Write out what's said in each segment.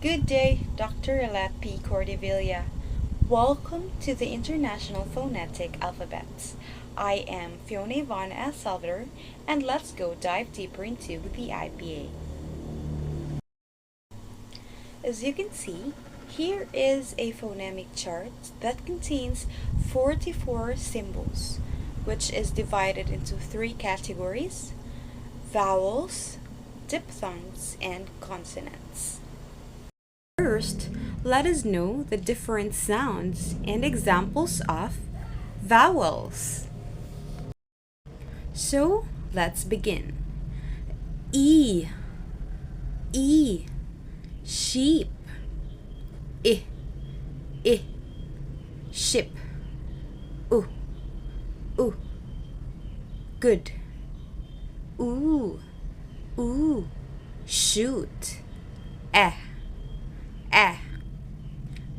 Good day, Dr. Alat P. Cordevilla. Welcome to the International Phonetic Alphabet. I am Fiona Von El Salvador, and let's go dive deeper into the IPA. As you can see, here is a phonemic chart that contains 44 symbols, which is divided into three categories: vowels, diphthongs, and consonants. First, let us know the different sounds and examples of vowels. So, let's begin. E, E, sheep. I, ship. U, good. Ooh, shoot.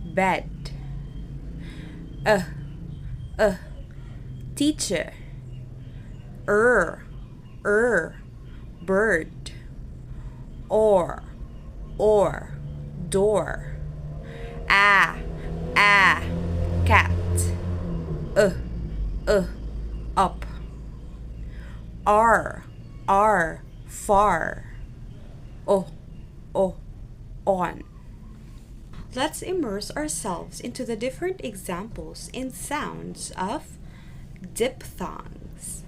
Bed. Teacher. Bird. Or, door. Cat. Up. R, far. On. Let's immerse ourselves into the different examples and sounds of diphthongs.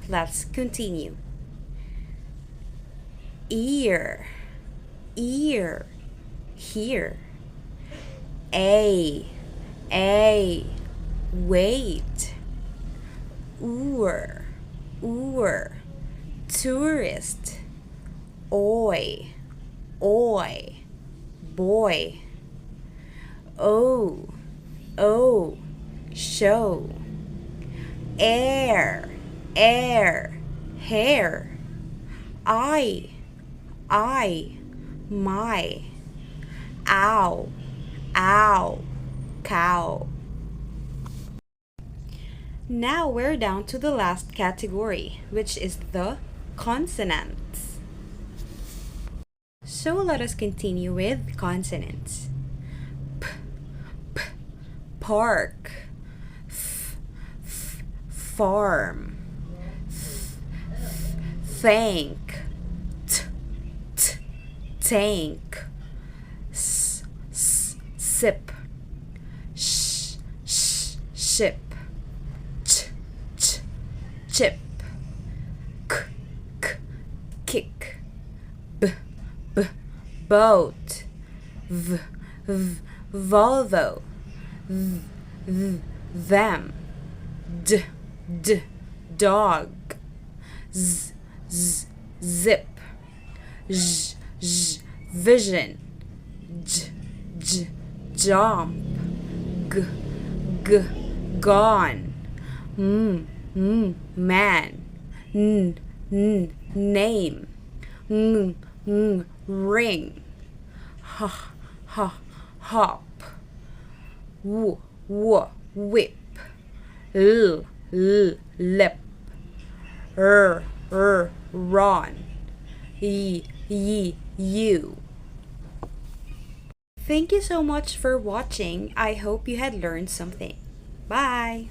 Let's continue. Ear, here. A, wait. Oor, tourist. Oi, boy. Oh, show. Air, hair. I, my. Ow, cow. Now we're down to the last category, which is the consonants. So let us continue with consonants. P, park. Farm. Thank. Tank. Sip. Ship. Chip. Kick. Boat. Volvo. Them. Dog. Zip. Vision. Jump. Gone. Man. Name. Ring. Hop. Whip. Lip. Ron. You. Thank you so much for watching. I hope you had learned something. Bye!